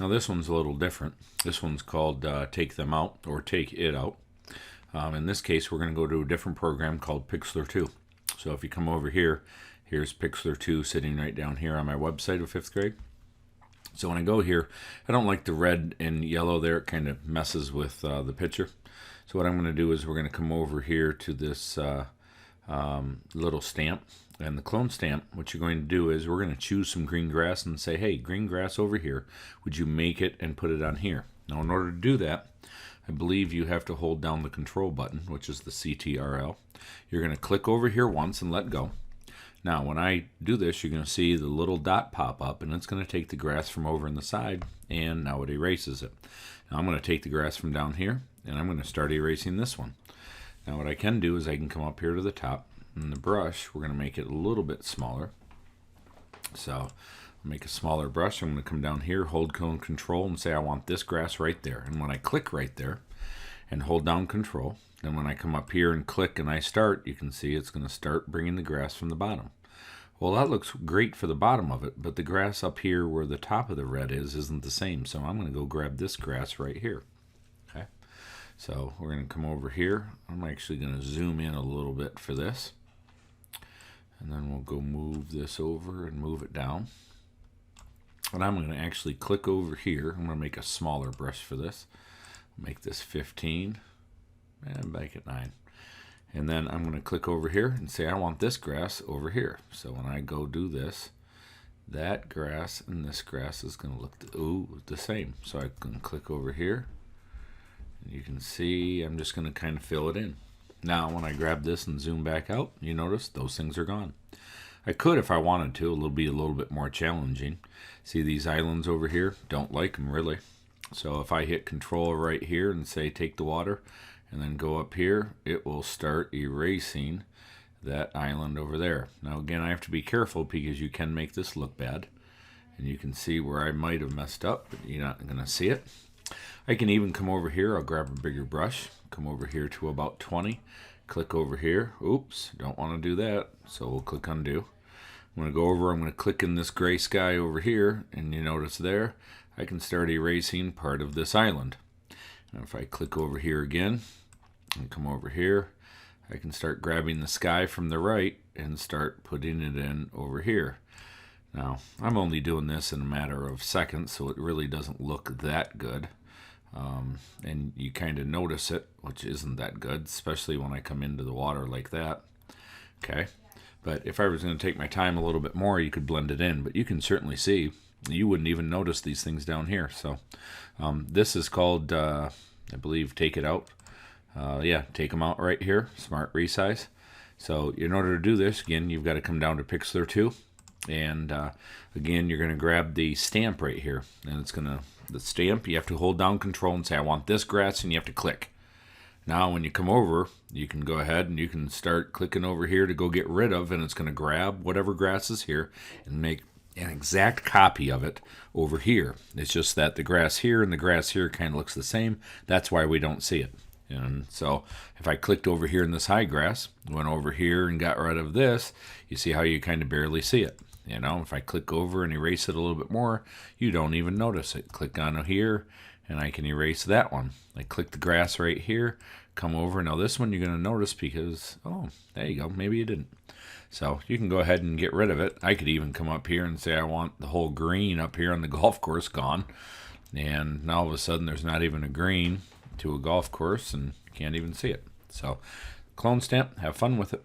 Now this one's a little different. This one's called Take Them Out, or Take It Out. In this case, we're going to go to a different program called Pixlr 2. So if you come over here, here's Pixlr 2 sitting right down here on my website of 5th grade. So when I go here, I don't like the red and yellow there. It kind of messes with the picture. So what I'm going to do is we're going to come over here to this little stamp. And the clone stamp, what you're going to do is we're going to choose some green grass and say, hey, green grass over here, would you make it and put it on here? Now in order to do that, I believe you have to hold down the control button, which is the CTRL. You're going to click over here once and let go. Now when I do this, you're going to see the little dot pop up, and it's going to take the grass from over in the side, and now it erases it. Now I'm going to take the grass from down here, and I'm going to start erasing this one. Now what I can do is I can come up here to the top, and the brush, we're going to make it a little bit smaller. So I'll make a smaller brush. I'm going to come down here, hold control, and say I want this grass right there. And when I click right there and hold down control, then when I come up here and click and I start, you can see it's going to start bringing the grass from the bottom. Well, that looks great for the bottom of it, but the grass up here where the top of the red is isn't the same. So I'm going to go grab this grass right here. Okay. So we're going to come over here. I'm actually going to zoom in a little bit for this. And then we'll go move this over and move it down. And I'm going to actually click over here. I'm going to make a smaller brush for this. Make this 15 and make it 9. And then I'm going to click over here and say I want this grass over here. So when I go do this, that grass and this grass is going to look the same. So I can click over here. And you can see I'm just going to kind of fill it in. Now when I grab this and zoom back out, you notice those things are gone. I could, if I wanted to, it'll be a little bit more challenging. See these islands over here? Don't like them really. So if I hit control right here and say take the water and then go up here, it will start erasing that island over there. Now again, I have to be careful because you can make this look bad. And you can see where I might have messed up, but you're not going to see it. I can even come over here. I'll grab a bigger brush, come over here to about 20, click over here. Oops, don't want to do that. So we'll click undo. I'm going to go over, I'm going to click in this gray sky over here, and you notice there, I can start erasing part of this island. And if I click over here again, and come over here, I can start grabbing the sky from the right and start putting it in over here. Now, I'm only doing this in a matter of seconds, so it really doesn't look that good. And you kind of notice it, which isn't that good, especially when I come into the water like that. Okay, but if I was going to take my time a little bit more, you could blend it in, but you can certainly see, you wouldn't even notice these things down here. So this is called, I believe, Take It Out. Yeah, take them out right here, Smart Resize. So in order to do this, again, you've got to come down to Pixlr 2. And again, you're going to grab the stamp right here, and it's going to, the stamp, you have to hold down control and say I want this grass, and you have to click. Now when you come over, you can go ahead and you can start clicking over here to go get rid of, and it's going to grab whatever grass is here and make an exact copy of it over here. It's just that the grass here and the grass here kind of looks the same. That's why we don't see it. And so if I clicked over here in this high grass, went over here and got rid of this, you see how you kind of barely see it. You know, if I click over and erase it a little bit more, you don't even notice it. Click on here and I can erase that one. I click the grass right here, come over. Now this one you're going to notice because, oh, there you go. Maybe you didn't. So you can go ahead and get rid of it. I could even come up here and say I want the whole green up here on the golf course gone. And now all of a sudden there's not even a green to a golf course and you can't even see it. So clone stamp, have fun with it.